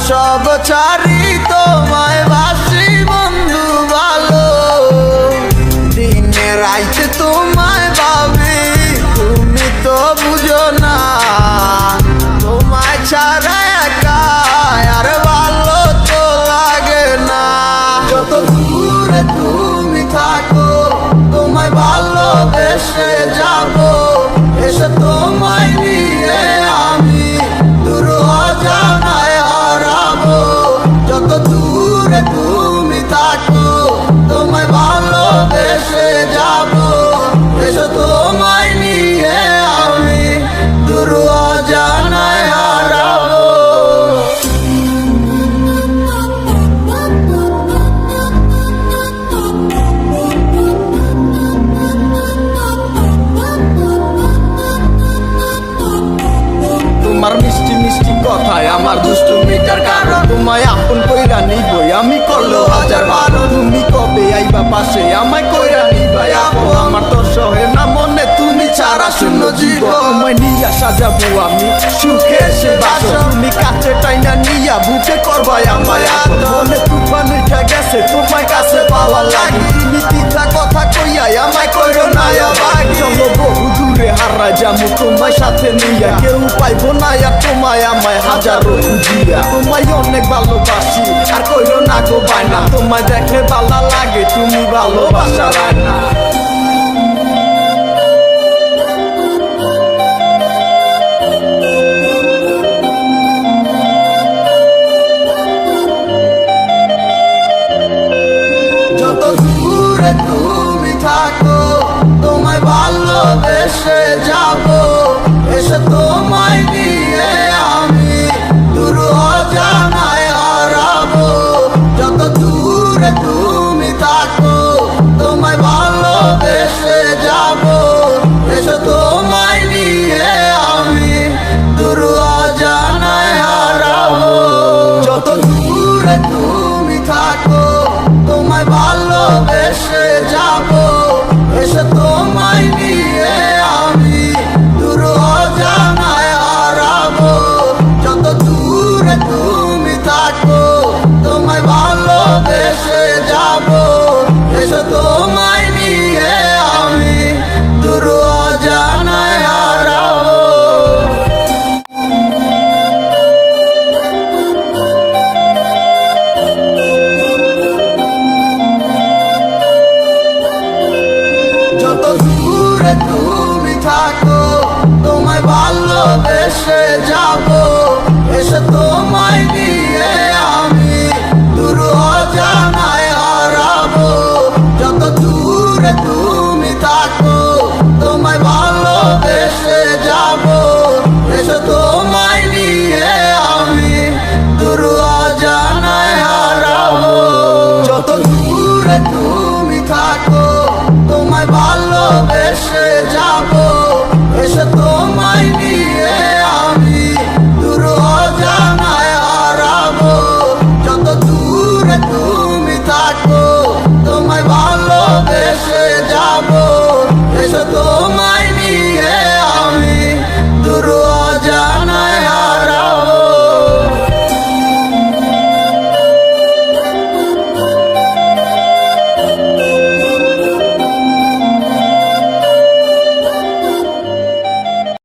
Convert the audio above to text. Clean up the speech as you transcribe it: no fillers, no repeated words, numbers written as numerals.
সব ছাড়ি তোমায় বাসি বন্ধু ভালো, দিনে রাইতে তোমায় ভাবি, তুমি তো বুঝো না তোমায় ছাড়া একা আর ভালো তো লাগে না। যত দূরে তুমি থাকো তোমায় ভালোবেসে যাবো, এসে তোমায় নিয়ে আমি দূর অজানায় হারাবো। যত দূরে তুমি থাকো তোমায় ভালোবেসে যাবো, এসে তোমায় নিয়ে আমি দূর অজানায় হারাবো। তোমার মিষ্টি মিষ্টি কথায় আমার দুষ্টুমিটার কারণ, তোমায় আপন কইরা নিবই আমি করলো হাজার বারো। তুমি কবে আইবা পাশে আমায় কইরা নিবাই আপো, আমার তো সহে না মনে তুমি ছাড়া শূন্য জীবন। তোমায় নিয়া সাজাবো আমি সুখে সে বাসো, তুমি কাছে টাইনা নিয়া বুকে করবাই আমায় আপন। মনে তুফান উঠা গেছে তোমায় কাছে পাওয়া লাগে, তুমি তিতা কথা কইয়া আমায় কইরো না আবার। চলো বহু দূরে হারা যামু তোমায় সাথে নিয়া, কেউ পাইবো না আর তোমায় আমায় হাজারো খুঁজিয়া। তোমায় অনেক ভালোবাসি আর কইরো না গো বায়না, তোমায় দেখলে ভালো লাগে তুমি ভালোবাসা রান্না। যত দূরে তুমি থাকো তোমায় ভালোবেসে যাবো, এসে তোমায় নিয়ে আমি দূর অজানায় হারাবো। যত দূরে তুমি থাকো তোমায় ভালোবেসে যাবো, এসে তোমায় নিয়ে আমি দূর অজানায় হারাবো। যত দূরে তুমি থাকো তোমায় ভালোবেসে যাবো, এসে তোমায় নিয়ে আমি দূর অজানায় হারাবো। যত দূরে তুমি থাকো তোমায় ভালোবেসে যাবো, এসে তোমায় নিয়ে আমি দূর অজানায় হারাবো। যত দূরে তুমি থাকো তোমায় ভালোবেসে যাবো, এসে তোমায় নিয়ে আমি দূর অজানায় হারাবো। যত দূরে তুমি থাকো তোমায় ভালোবেসে যাবো, এসে তোমায় নিয়ে আমি দূর অজানায় হারাবো। যত দূরে তুমি থাকো তোমায় ভালোবেসে যাবো, এসে তোমায় নিয়ে